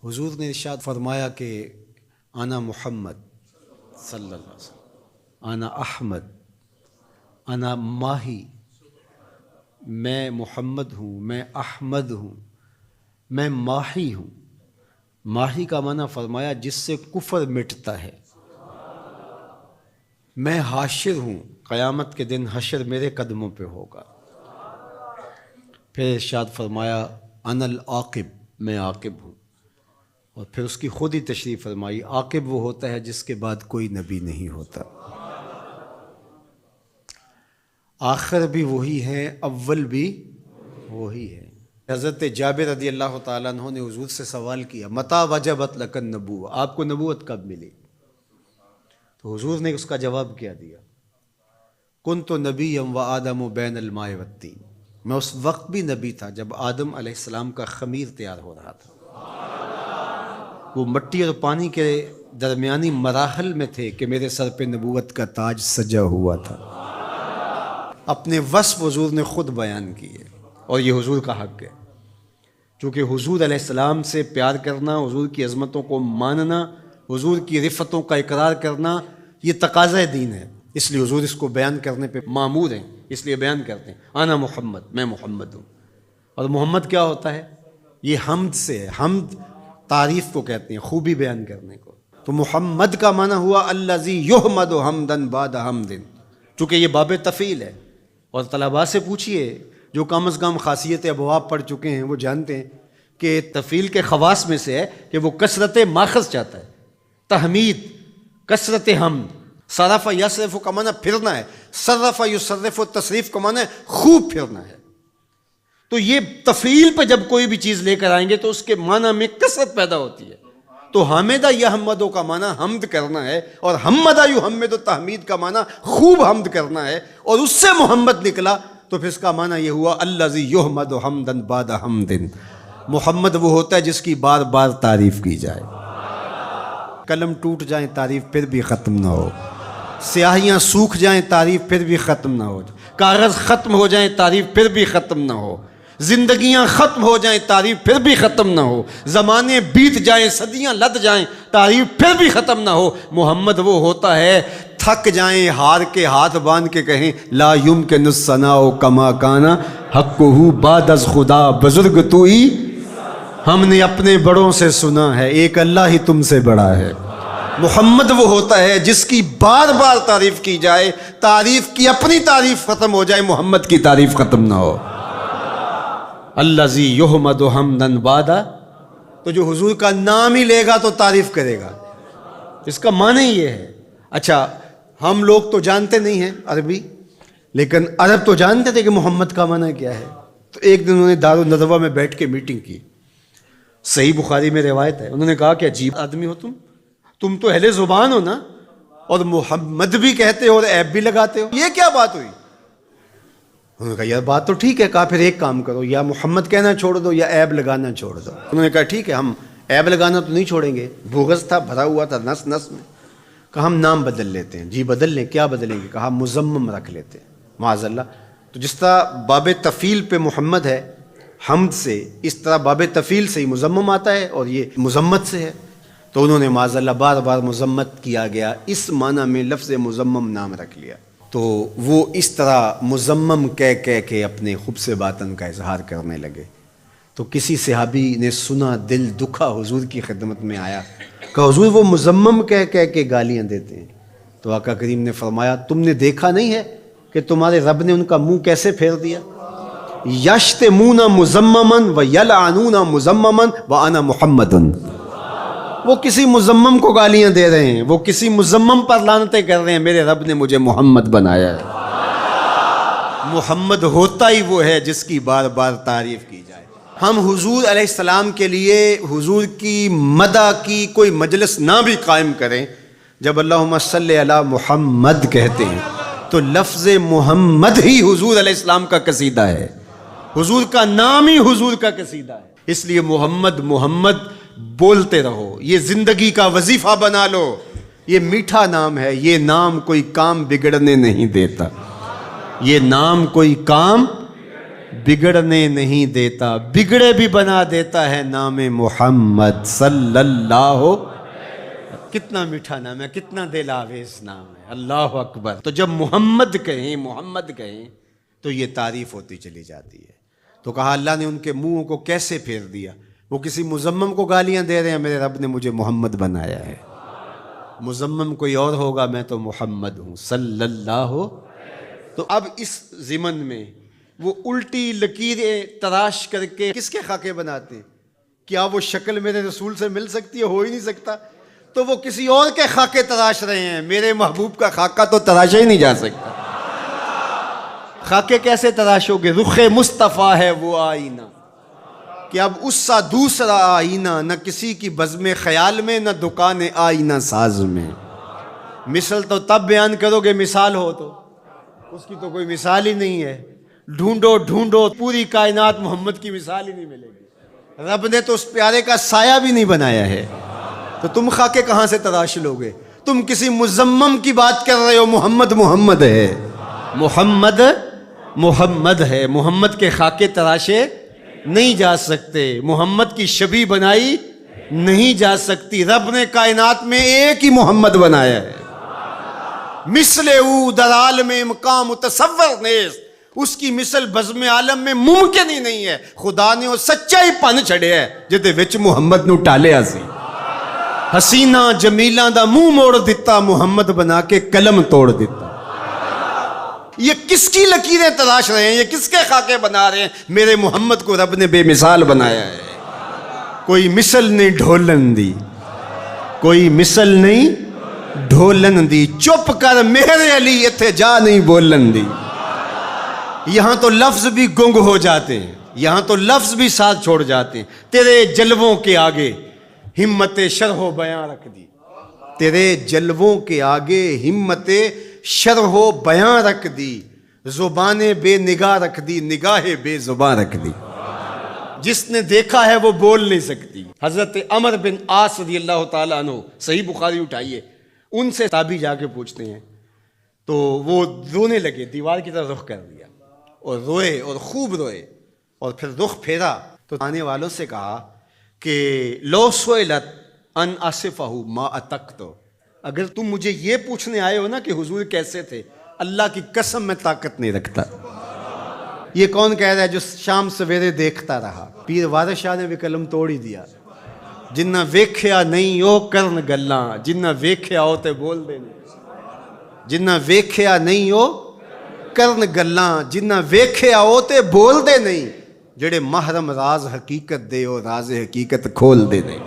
حضور نے ارشاد فرمایا کہ انا محمد صلی اللہ علیہ وسلم، انا احمد، انا ماہی، میں محمد ہوں، میں احمد ہوں، میں ماہی ہوں۔ ماہی کا معنی فرمایا جس سے کفر مٹتا ہے۔ میں حاشر ہوں، قیامت کے دن حشر میرے قدموں پہ ہوگا۔ پھر ارشاد فرمایا انا العاقب، میں عاقب ہوں، اور پھر اس کی خود ہی تشریح فرمائی عاقب وہ ہوتا ہے جس کے بعد کوئی نبی نہیں ہوتا۔ آخر بھی وہی ہے، اول بھی وہی ہے۔ حضرت جابر رضی اللہ تعالیٰ عنہ نے حضور سے سوال کیا متی وجبت لک النبوۃ، آپ کو نبوت کب ملی؟ تو حضور نے اس کا جواب کیا دیا، کنت نبیا وآدم بین الماء والطین، میں اس وقت بھی نبی تھا جب آدم علیہ السلام کا خمیر تیار ہو رہا تھا۔ وہ مٹی اور پانی کے درمیانی مراحل میں تھے کہ میرے سر پہ نبوت کا تاج سجا ہوا تھا۔ اپنے وصف حضور نے خود بیان کیے، اور یہ حضور کا حق ہے، چونکہ حضور علیہ السلام سے پیار کرنا، حضور کی عظمتوں کو ماننا، حضور کی رفتوں کا اقرار کرنا، یہ تقاضۂ دین ہے، اس لیے حضور اس کو بیان کرنے پہ مامور ہیں، اس لیے بیان کرتے ہیں انا محمد، میں محمد ہوں۔ اور محمد کیا ہوتا ہے؟ یہ حمد سے ہے، حمد تعریف کو کہتے ہیں، خوبی بیان کرنے کو۔ تو محمد کا معنی ہوا الذی یحمد حمدا بعد حمد، چونکہ یہ باب تفعیل ہے۔ اور طلباء سے پوچھئے جو کم از کم خاصیت ابواب پڑھ چکے ہیں، وہ جانتے ہیں کہ تفعیل کے خواص میں سے ہے کہ وہ کثرت ماخذ چاہتا ہے، تحمید، کثرت حمد۔ صرف یصرف کا معنی پھرنا ہے، صرف یصرف تصریف کا معنی خوب پھرنا ہے۔ تو یہ تفعیل پہ جب کوئی بھی چیز لے کر آئیں گے تو اس کے معنی میں کثرت پیدا ہوتی ہے۔ تو حامدہ یحمدو کا معنی حمد کرنا ہے، اور حمدہ یحمد تحمید کا معنی خوب حمد کرنا ہے، اور اس سے محمد نکلا تو پھر اس کا معنی یہ ہوا الذی یحمد حمدا بعد حمد۔ محمد وہ ہوتا ہے جس کی بار بار تعریف کی جائے، قلم ٹوٹ جائیں تعریف پھر بھی ختم نہ ہو، سیاہیاں سوکھ جائیں تعریف پھر بھی ختم نہ ہو، کاغذ ختم ہو جائیں تعریف پھر بھی ختم نہ ہو، زندگیاں ختم ہو جائیں تعریف پھر بھی ختم نہ ہو، زمانے بیت جائیں، صدیاں لد جائیں تعریف پھر بھی ختم نہ ہو۔ محمد وہ ہوتا ہے تھک جائیں ہار کے ہاتھ باندھ کے کہیں لا یمکن الثناء کما کان حقہ بعد از خدا بزرگ تو ہی، ہم نے اپنے بڑوں سے سنا ہے ایک اللہ ہی تم سے بڑا ہے۔ محمد وہ ہوتا ہے جس کی بار بار تعریف کی جائے، تعریف کی اپنی تعریف ختم ہو جائے، محمد کی تعریف ختم نہ ہو۔ الذی یحمد حمدا بعد، تو جو حضور کا نام ہی لے گا تو تعریف کرے گا، اس کا معنی یہ ہے۔ اچھا ہم لوگ تو جانتے نہیں ہیں عربی، لیکن عرب تو جانتے تھے کہ محمد کا معنی کیا ہے۔ تو ایک دن انہوں نے دارالندوہ میں بیٹھ کے میٹنگ کی، صحیح بخاری میں روایت ہے، انہوں نے کہا کہ عجیب آدمی ہو تم تو اہل زبان ہو نا، اور محمد بھی کہتے ہو اور عیب بھی لگاتے ہو، یہ کیا بات ہوئی؟ انہوں نے کہا یار بات تو ٹھیک ہے، کہا پھر ایک کام کرو، یا محمد کہنا چھوڑ دو یا عیب لگانا چھوڑ دو۔ انہوں نے کہا ٹھیک ہے، ہم عیب لگانا تو نہیں چھوڑیں گے، بغض تھا، بھرا ہوا تھا نس نس میں۔ کہا ہم نام بدل لیتے ہیں۔ جی بدل لیں، کیا بدلیں گے؟ کہا مزمم رکھ لیتے ہیں، معاذ اللہ۔ تو جس طرح باب تفعیل پہ محمد ہے حمد سے، اس طرح باب تفعیل سے ہی مزمم آتا ہے، اور یہ مذمت سے ہے۔ تو انہوں نے معاذ اللہ بار بار مذمت کیا گیا، اس معنی میں لفظ مزمم نام رکھ لیا۔ تو وہ اس طرح مزمم کہہ کے اپنے خب سے باطن کا اظہار کرنے لگے۔ تو کسی صحابی نے سنا، دل دکھا، حضور کی خدمت میں آیا، کہ حضور وہ مزمم کہہ کے گالیاں دیتے ہیں۔ تو آقا کریم نے فرمایا تم نے دیکھا نہیں ہے کہ تمہارے رب نے ان کا منہ کیسے پھیر دیا؟ یشتمون مزمما ویلعنون مزمما وانا محمد۔ وہ کسی مزمم کو گالیاں دے رہے ہیں، وہ کسی مزمم پر لعنتیں کر رہے ہیں، میرے رب نے مجھے محمد بنایا ہے۔ محمد ہوتا ہی وہ ہے جس کی بار بار تعریف کی جائے۔ ہم حضور علیہ السلام کے لیے حضور کی مدح کی کوئی مجلس نہ بھی قائم کریں، جب اللہم صلی علی محمد کہتے ہیں تو لفظ محمد ہی حضور علیہ السلام کا قصیدہ ہے، حضور کا نام ہی حضور کا قصیدہ ہے۔ اس لیے محمد محمد بولتے رہو، یہ زندگی کا وظیفہ بنا لو۔ یہ میٹھا نام ہے، یہ نام کوئی کام بگڑنے نہیں دیتا، یہ نام کوئی کام بگڑنے نہیں دیتا، بگڑے بھی بنا دیتا ہے نام محمد صلی اللہ. کتنا میٹھا نام ہے، کتنا دل آویز نام ہے، اللہ اکبر. تو جب محمد کہیں، محمد کہیں تو یہ تعریف ہوتی چلی جاتی ہے. تو کہا اللہ نے ان کے منہوں کو کیسے پھیر دیا. وہ کسی مزمم کو گالیاں دے رہے ہیں، میرے رب نے مجھے محمد بنایا ہے. مزمم کوئی اور ہوگا، میں تو محمد ہوں صلی اللہ. تو اب اس ضمن میں وہ الٹی لکیریں تراش کر کے کس کے خاکے بناتے ہیں؟ کیا وہ شکل میرے رسول سے مل سکتی ہے؟ ہو ہی نہیں سکتا. تو وہ کسی اور کے خاکے تراش رہے ہیں، میرے محبوب کا خاکہ تو تراشا ہی نہیں جا سکتا. خاکے کیسے تراشو گے؟ رخ مصطفیٰ ہے وہ آئینہ کہ اب اس سا دوسرا آئینہ، نہ کسی کی بزم خیال میں، نہ دکان آئینہ ساز میں. مثل تو تب بیان کرو گے مثال ہو تو، اس کی تو کوئی مثال ہی نہیں ہے. ڈھونڈو ڈھونڈو پوری کائنات، محمد کی مثال ہی نہیں ملے گی. رب نے تو اس پیارے کا سایہ بھی نہیں بنایا ہے. تو تم خاکے کہاں سے تراش لو گے؟ تم کسی مزمم کی بات کر رہے ہو. محمد محمد ہے، محمد محمد ہے. محمد کے خاکے تراشے نہیں جا سکتے، محمد کی شبیہ بنائی نہیں جا سکتی. رب نے کائنات میں ایک ہی محمد بنایا ہے. مثل او در عالم مقام متصور نیست، اس کی مثل بزم عالم میں ممکن ہی نہیں ہے. خدا نے وہ سچا ہی پن چھڑیا ہے جہدے وچ محمد نو ٹالیا سی. حسینہ جمیلاں دا منہ موڑ دیتا، محمد بنا کے قلم توڑ دیتا. یہ کس کی لکیریں تراش رہے ہیں؟ یہ کس کے خاکے بنا رہے ہیں؟ میرے محمد کو رب نے بے مثال بنایا ہے. کوئی مثل نہیں ڈھولن دی، کوئی مثل نہیں ڈھولن دی. چپ کر میرے علی اتھے جا نہیں بولن دی. یہاں تو لفظ بھی گنگ ہو جاتے ہیں، یہاں تو لفظ بھی ساتھ چھوڑ جاتے ہیں. تیرے جلووں کے آگے ہمت شرح و بیان رکھ دی. تیرے جلووں کے آگے ہمت شرح و بیان رکھ دی. زبان بے نگاہ رکھ دی، نگاہ بے زبان رکھ دی. جس نے دیکھا ہے وہ بول نہیں سکتی. حضرت عمر بن عاص رضی اللہ تعالیٰ عنہ، صحیح بخاری اٹھائیے، ان سے تابعی جا کے پوچھتے ہیں تو وہ رونے لگے، دیوار کی طرف رخ کر دیا اور روئے اور خوب روئے. اور پھر رخ پھیرا تو آنے والوں سے کہا کہ لو سئلت ان اصفہ ما اتقت، اگر تم مجھے یہ پوچھنے آئے ہو نا کہ حضور کیسے تھے، اللہ کی قسم میں طاقت نہیں رکھتا. یہ کون کہہ رہا ہے جو شام سویرے دیکھتا رہا؟ پیر وارث شاہ نے بھی قلم توڑ ہی دیا. جنہ ویکھیا نہیں او کرن گلاں، جنہ ویکھیا ہو تے بول دے نہیں. جنہ ویکھیا نہیں او کرن گلاں، جنہ ویکھیا ہو تے بول دے نہیں. جڑے محرم راز حقیقت دے او راز حقیقت کھول دے نہیں.